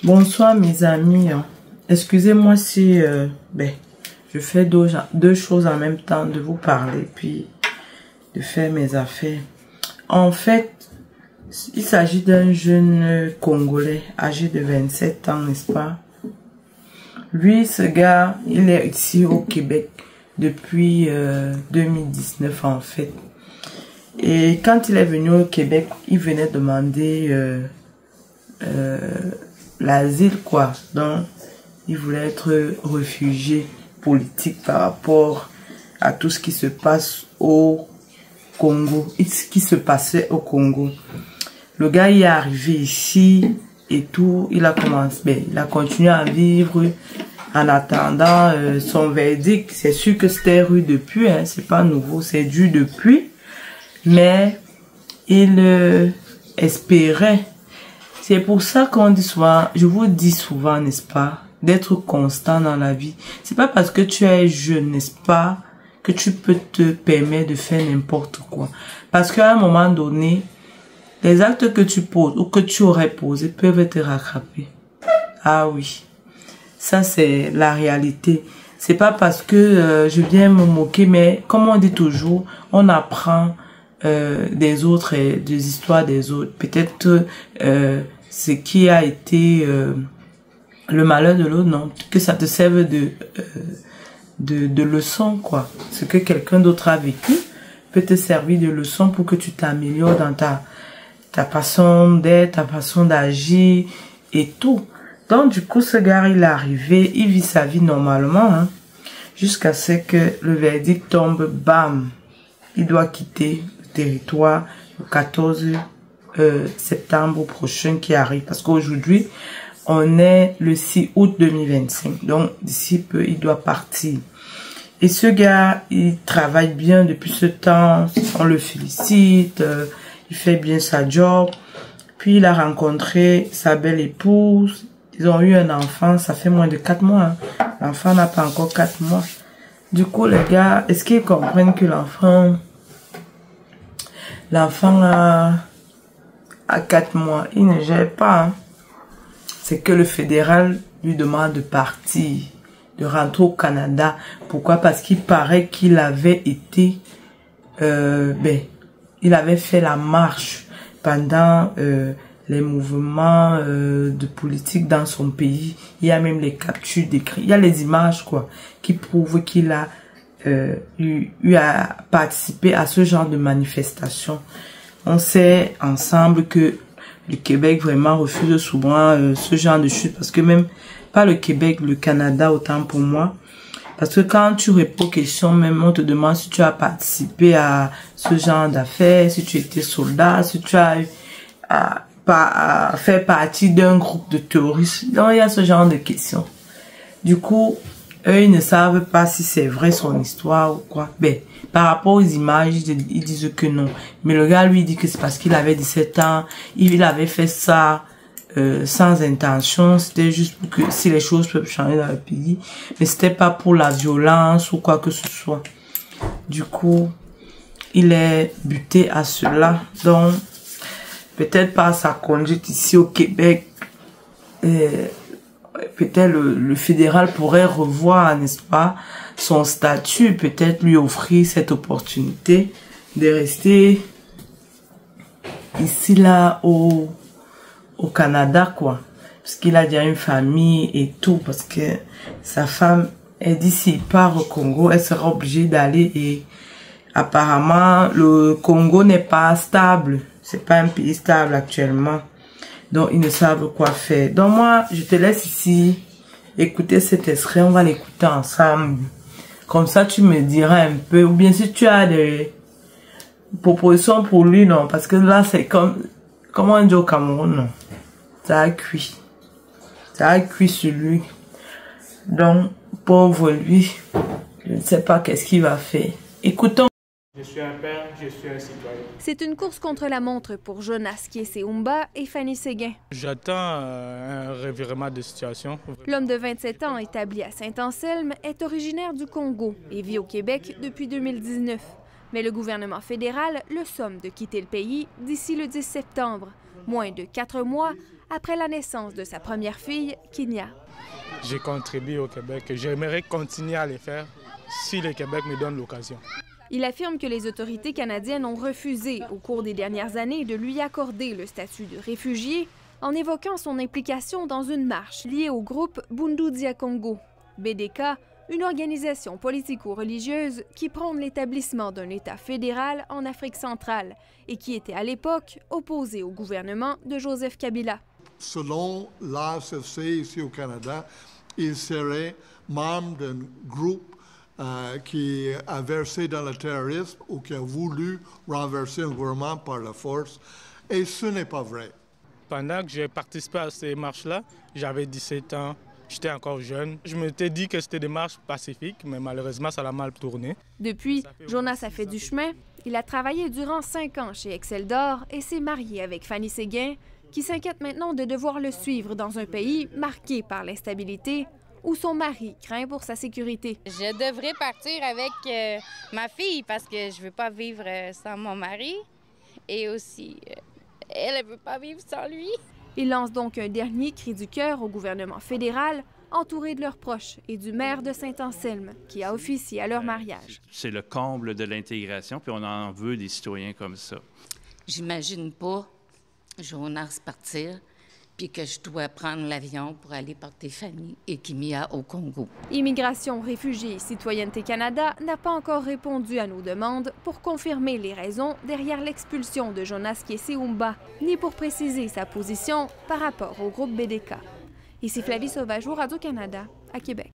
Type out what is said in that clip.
Bonsoir mes amis. Excusez-moi si je fais deux choses en même temps, de vous parler puis de faire mes affaires. En fait, il s'agit d'un jeune Congolais âgé de 27 ans, n'est-ce pas? Lui, ce gars, il est ici au Québec depuis 2019 en fait. Et quand il est venu au Québec, il venait demander l'asile quoi. Donc, il voulait être réfugié politique par rapport à tout ce qui se passe au Congo et ce qui se passait au Congo. Le gars il est arrivé ici et tout, il a commencé, il a continué à vivre en attendant son verdict. C'est sûr que c'était rue depuis, hein, c'est pas nouveau, c'est dû depuis, mais il espérait. C'est pour ça qu'on dit souvent, je vous dis souvent, n'est-ce pas, d'être constant dans la vie. C'est pas parce que tu es jeune, n'est-ce pas, que tu peux te permettre de faire n'importe quoi. Parce qu'à un moment donné, les actes que tu poses ou que tu aurais posés peuvent être rattrapés. Ah oui, ça c'est la réalité. C'est pas parce que je viens me moquer, mais comme on dit toujours, on apprend des autres et des histoires des autres. Peut-être ce qui a été le malheur de l'autre, non, que ça te serve de leçon, quoi. Ce que quelqu'un d'autre a vécu peut te servir de leçon pour que tu t'améliores dans ta façon d'être, ta façon d'agir et tout. Donc, du coup, ce gars, il est arrivé, il vit sa vie normalement, hein, jusqu'à ce que le verdict tombe, bam. Il doit quitter le territoire le 14 septembre prochain qui arrive. Parce qu'aujourd'hui, on est le 6 août 2025. Donc, d'ici peu, il doit partir. Et ce gars, il travaille bien depuis ce temps. On le félicite. Il fait bien sa job. Puis, il a rencontré sa belle épouse. Ils ont eu un enfant. Ça fait moins de 4 mois. Hein. L'enfant n'a pas encore 4 mois. Du coup, les gars, est-ce qu'ils comprennent que l'enfant a 4 mois? Il ne gère pas. Hein. C'est que le fédéral lui demande de partir, de rentrer au Canada. Pourquoi? Parce qu'il paraît qu'il avait été, il avait fait la marche pendant les mouvements de politique dans son pays. Il y a même les captures d'écrit. Il y a les images quoi qui prouvent qu'il a eu à participer à ce genre de manifestation. On sait ensemble que le Québec vraiment refuse souvent ce genre de choses parce que même pas le Québec, le Canada autant pour moi. Parce que quand tu réponds aux questions, même on te demande si tu as participé à ce genre d'affaires, si tu étais soldat, si tu as fait partie d'un groupe de terroristes. Donc il y a ce genre de questions. Du coup, eux ils ne savent pas si c'est vrai son histoire ou quoi. Par rapport aux images, ils disent que non. Mais le gars, lui, dit que c'est parce qu'il avait 17 ans. Il avait fait ça sans intention. C'était juste pour que si les choses peuvent changer dans le pays. Mais c'était pas pour la violence ou quoi que ce soit. Du coup, il est buté à cela. Donc, peut-être par sa conduite ici au Québec, peut-être le fédéral pourrait revoir, n'est-ce pas, son statut, peut-être lui offrir cette opportunité de rester ici là au Canada quoi, parce qu'il a déjà une famille et tout, parce que sa femme est d'ici, part au Congo, elle sera obligée d'aller et apparemment le Congo n'est pas stable, c'est pas un pays stable actuellement. Donc, ils ne savent quoi faire. Donc, moi, je te laisse ici écouter cet extrait. On va l'écouter ensemble. Comme ça, tu me diras un peu. Ou bien si tu as des propositions pour lui, non. Parce que là, c'est comme on dit au Cameroun, non. Ça a cuit. Ça a cuit sur lui. Donc, pauvre lui, je ne sais pas qu'est-ce qu'il va faire. Écoutons. Je suis un père, je suis un citoyen. C'est une course contre la montre pour Jonas Kiese-Umba et Fanny Séguin. J'attends un revirement de situation. L'homme de 27 ans, établi à Saint-Anselme, est originaire du Congo et vit au Québec depuis 2019. Mais le gouvernement fédéral le somme de quitter le pays d'ici le 10 septembre. moins de 4 mois après la naissance de sa première fille, Kinya. J'ai contribué au Québec et j'aimerais continuer à le faire si le Québec me donne l'occasion. Il affirme que les autorités canadiennes ont refusé au cours des dernières années de lui accorder le statut de réfugié en évoquant son implication dans une marche liée au groupe Bundu Dia Congo, BDK, une organisation politico-religieuse qui prône l'établissement d'un État fédéral en Afrique centrale et qui était à l'époque opposé au gouvernement de Joseph Kabila. Selon l'ACFC ici au Canada, il serait membre d'un groupe qui a versé dans le terrorisme ou qui a voulu renverser un gouvernement par la force. Et ce n'est pas vrai. Pendant que j'ai participé à ces marches-là, j'avais 17 ans, j'étais encore jeune. Je m'étais dit que c'était des marches pacifiques, mais malheureusement, ça l'a mal tourné. Depuis, Jonas a fait du chemin. Il a travaillé durant 5 ans chez Excel d'Or et s'est marié avec Fanny Séguin, qui s'inquiète maintenant de devoir le suivre dans un pays marqué par l'instabilité, où son mari craint pour sa sécurité. Je devrais partir avec ma fille parce que je ne veux pas vivre sans mon mari et aussi elle ne veut pas vivre sans lui. Il lance donc un dernier cri du cœur au gouvernement fédéral, entouré de leurs proches et du maire de Saint-Anselme, qui a officié à leur mariage. C'est le comble de l'intégration, puis on en veut des citoyens comme ça. J'imagine pas Jonas partir, puis que je dois prendre l'avion pour aller porter Fanny et Kimia au Congo. Immigration, réfugiés et Citoyenneté Canada n'a pas encore répondu à nos demandes pour confirmer les raisons derrière l'expulsion de Jonas Kiese-Umba, ni pour préciser sa position par rapport au groupe BDK. Ici Flavie Sauvageau, Radio-Canada, à Québec.